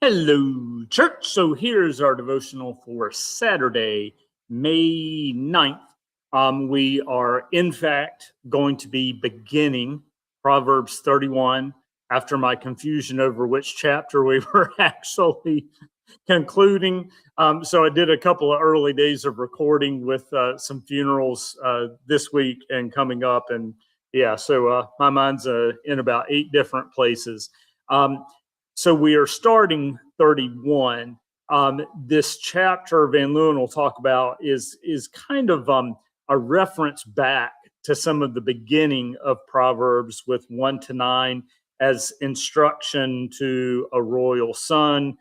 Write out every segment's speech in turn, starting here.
Hello, church. So here's our devotional for Saturday, May 9th. We are, in fact, going to be beginning Proverbs 31 after my confusion over which chapter we were actually concluding. So I did a couple of early days of recording with some funerals this week and coming up. And yeah, so my mind's in about 8 different places. So we are starting 31. This chapter Van Leeuwen will talk about is kind of a reference back to some of the beginning of Proverbs with 1 to 9 as instruction to a royal son.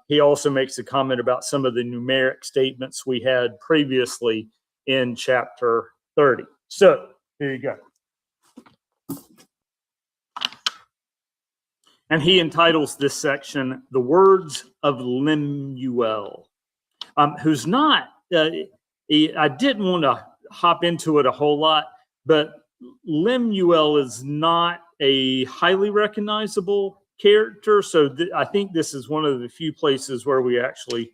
He also makes a comment about some of the numeric statements we had previously in chapter 30. So here you go. And he entitles this section, The Words of Lemuel, who's not, I didn't want to hop into it a whole lot, but Lemuel is not a highly recognizable character. So I think this is one of the few places where we actually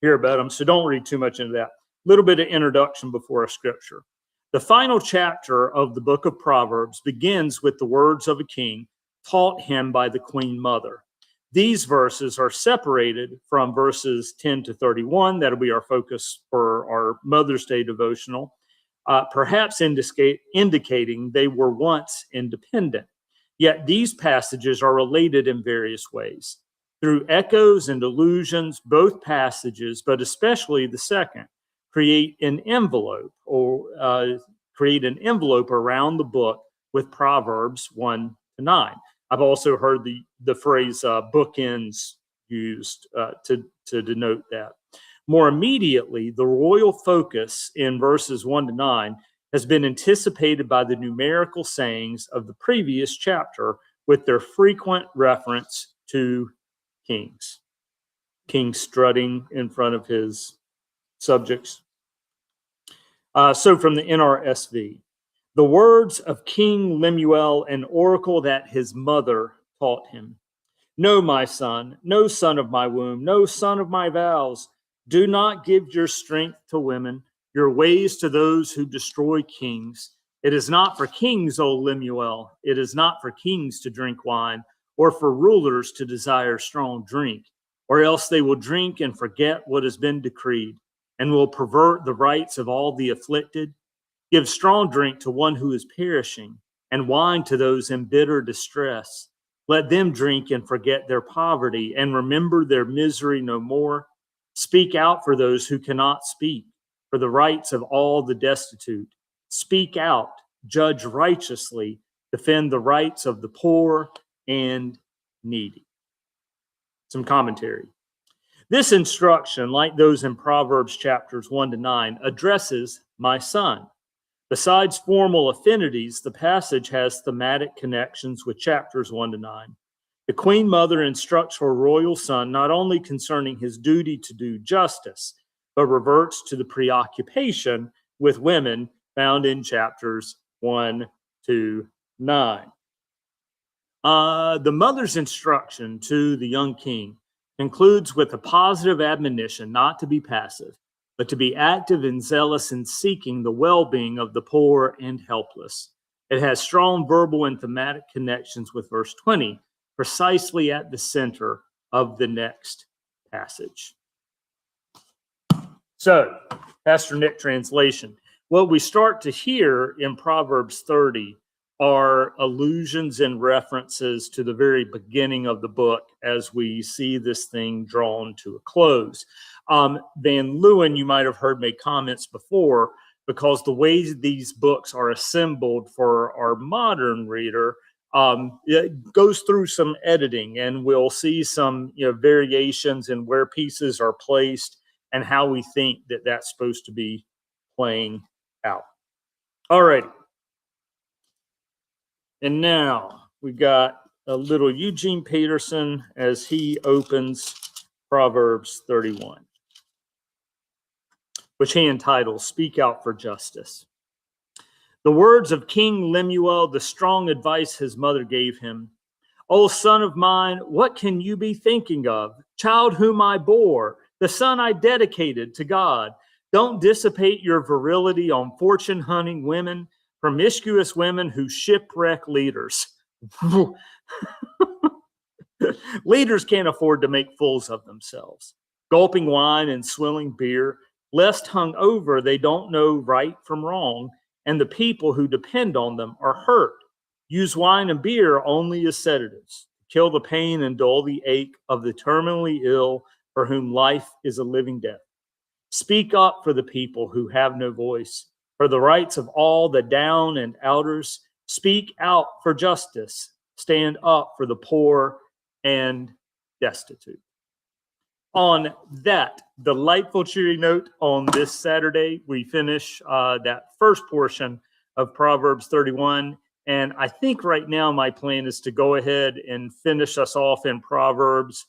hear about him. So don't read too much into that. A little bit of introduction before a scripture. The final chapter of the book of Proverbs begins with the words of a king taught him by the queen mother. These verses are separated from verses 10 to 31. That'll be our focus for our Mother's Day devotional, perhaps indicating they were once independent. Yet these passages are related in various ways. Through echoes and allusions, both passages, but especially the second, create an envelope around the book with Proverbs 1 to 9. I've also heard the phrase bookends used to denote that. More immediately, the royal focus in verses 1 to 9 has been anticipated by the numerical sayings of the previous chapter with their frequent reference to kings. King strutting in front of his subjects. So from the NRSV. The words of King Lemuel, an oracle that his mother taught him. No, my son, no son of my womb, no son of my vows, do not give your strength to women, your ways to those who destroy kings. It is not for kings, O Lemuel, it is not for kings to drink wine, or for rulers to desire strong drink, or else they will drink and forget what has been decreed, and will pervert the rights of all the afflicted. Give strong drink to one who is perishing, and wine to those in bitter distress. Let them drink and forget their poverty, and remember their misery no more. Speak out for those who cannot speak, for the rights of all the destitute. Speak out, judge righteously, defend the rights of the poor and needy. Some commentary. This instruction, like those in Proverbs chapters 1 to 9, addresses my son. Besides formal affinities, the passage has thematic connections with chapters 1 to 9. The Queen Mother instructs her royal son not only concerning his duty to do justice, but reverts to the preoccupation with women found in chapters 1 to 9. The mother's instruction to the young king concludes with a positive admonition not to be passive, but to be active and zealous in seeking the well-being of the poor and helpless. It has strong verbal and thematic connections with verse 20, precisely at the center of the next passage. So, Pastor Nick translation. What we start to hear in Proverbs 30 are allusions and references to the very beginning of the book as we see this thing drawn to a close. Van Leeuwen, you might have heard, make comments before, because the way these books are assembled for our modern reader, it goes through some editing, and we'll see some variations in where pieces are placed and how we think that that's supposed to be playing out. All right. And now we've got a little Eugene Peterson as he opens Proverbs 31. Which he entitles, Speak Out for Justice. The words of King Lemuel, the strong advice his mother gave him. O son of mine, what can you be thinking of? Child whom I bore, the son I dedicated to God. Don't dissipate your virility on fortune-hunting women, promiscuous women who shipwreck leaders. Leaders can't afford to make fools of themselves, gulping wine and swilling beer, lest hung over they don't know right from wrong, and the people who depend on them are hurt. Use wine and beer only as sedatives, kill the pain and dull the ache of the terminally ill for whom life is a living death. Speak up for the people who have no voice, for the rights of all the down and outers. Speak out for justice. Stand up for the poor and destitute. On that delightful, cheery note, on this Saturday, we finish that first portion of Proverbs 31. And I think right now my plan is to go ahead and finish us off in Proverbs,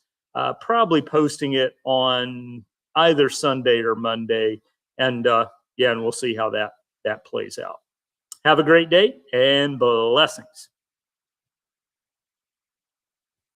probably posting it on either Sunday or Monday. And and we'll see how that plays out. Have a great day and blessings.